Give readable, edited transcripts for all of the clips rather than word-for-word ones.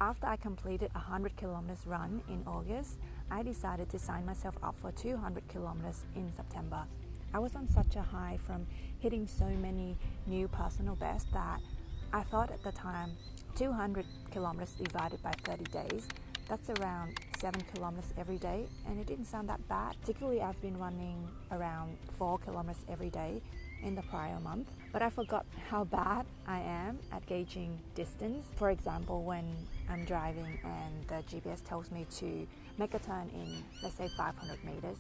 After I completed a 100 kilometers run in August, I decided to sign myself up for 200 kilometers in September. I was on such a high from hitting so many new personal bests that I thought at the time 200 kilometers divided by 30 days, that's around 7 kilometers every day, and it didn't sound that bad. Particularly, I've been running around 4 kilometers every day in the prior month, but I forgot how bad I am at gauging distance. For example, when I'm driving and the GPS tells me to make a turn in, let's say 500 meters,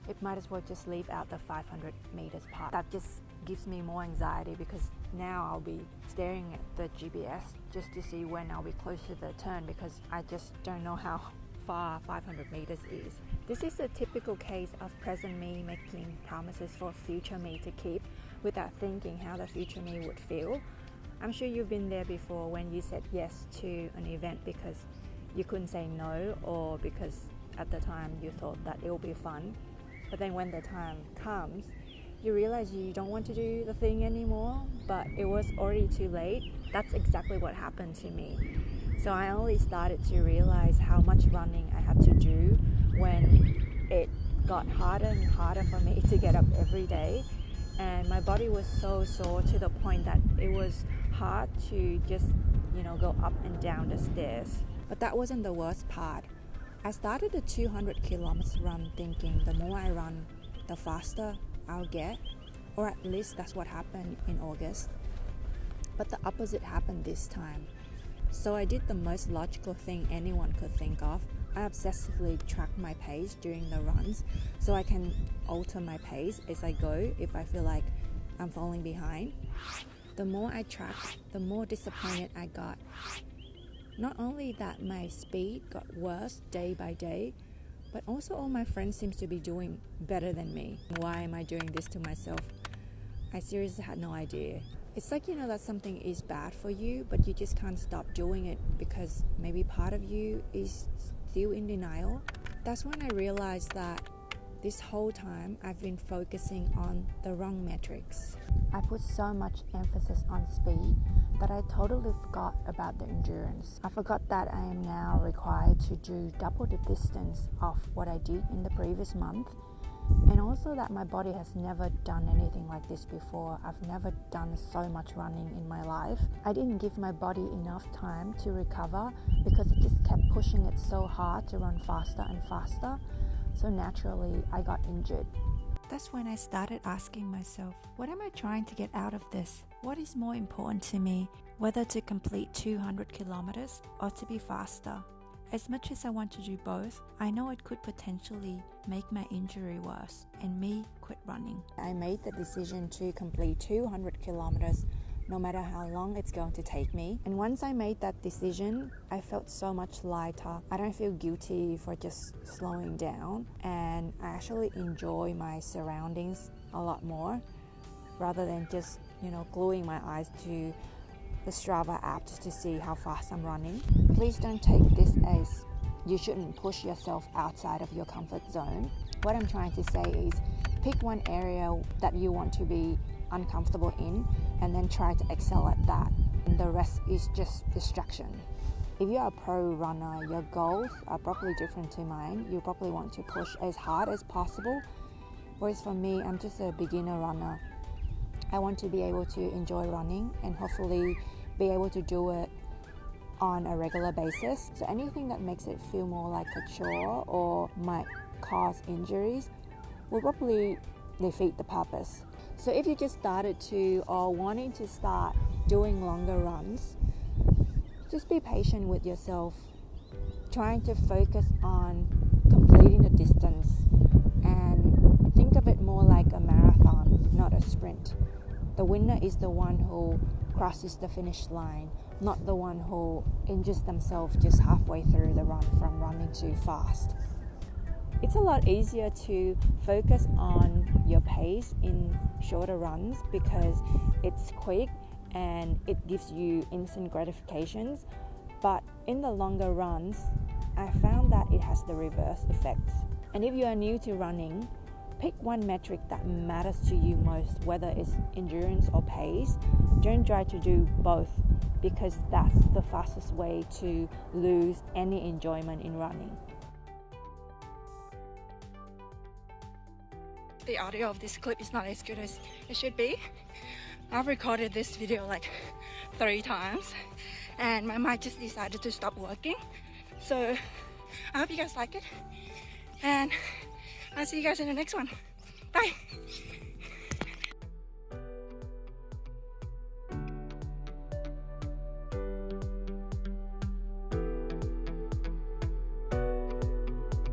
it might as well just leave out the 500 meters part. That just gives me more anxiety because now I'll be staring at the GPS just to see when I'll be close to the turn, because I just don't know how far 500 meters is. This is a typical case of present me making promises for future me to keep without thinking how the future me would feel. I'm sure you've been there before when you said yes to an event because you couldn't say no, or because at the time you thought that it will be fun. But then when the time comes, you realize you don't want to do the thing anymore, but it was already too late. That's exactly what happened to me. So I only started to realize how much running I had to do when it got harder and harder for me to get up every day. And my body was so sore to the point that it was hard to just, go up and down the stairs. But that wasn't the worst part. I started the 200 kilometers run thinking the more I run, the faster I'll get, or at least that's what happened in August. But the opposite happened this time. So I did the most logical thing anyone could think of. I obsessively track my pace during the runs so I can alter my pace as I go if I feel like I'm falling behind. The more I tracked, the more disappointed I got. Not only that my speed got worse day by day, but also all my friends seem to be doing better than me. Why am I doing this to myself? I seriously had no idea. It's like that something is bad for you, but you just can't stop doing it because maybe part of you is still in denial. That's when I realized that this whole time I've been focusing on the wrong metrics. I put so much emphasis on speed that I totally forgot about the endurance. I forgot that I am now required to do double the distance of what I did in the previous month, and also that my body has never done anything like this before. I've never done so much running in my life. I didn't give my body enough time to recover because it just kept pushing it so hard to run faster and faster. So naturally, I got injured. That's when I started asking myself, what am I trying to get out of this? What is more important to me, whether to complete 200 kilometers or to be faster? As much as I want to do both, I know it could potentially make my injury worse and me quit running. I made the decision to complete 200 kilometers no matter how long it's going to take me. And once I made that decision, I felt so much lighter. I don't feel guilty for just slowing down, and I actually enjoy my surroundings a lot more rather than just, gluing my eyes to the Strava app just to see how fast I'm running. Please don't take this as you shouldn't push yourself outside of your comfort zone. What I'm trying to say is pick one area that you want to be uncomfortable in and then try to excel at that, and the rest is just distraction. If you're a pro runner, your goals are probably different to mine. You probably want to push as hard as possible, whereas for me, I'm just a beginner runner. I want to be able to enjoy running and hopefully be able to do it on a regular basis. So anything that makes it feel more like a chore or might cause injuries will probably defeat the purpose. So if you just started to or wanting to start doing longer runs, just be patient with yourself, trying to focus on completing the distance and think of it more like a marathon, not a sprint. The winner is the one who crosses the finish line, not the one who injures themselves just halfway through the run from running too fast. It's a lot easier to focus on your pace in shorter runs because it's quick and it gives you instant gratifications. But in the longer runs, I found that it has the reverse effects. And if you are new to running, pick one metric that matters to you most, whether it's endurance or pace. Don't try to do both because that's the fastest way to lose any enjoyment in running. The audio of this clip is not as good as it should be. I've recorded this video like 3 times and my mic just decided to stop working. So I hope you guys like it and I'll see you guys in the next one. Bye!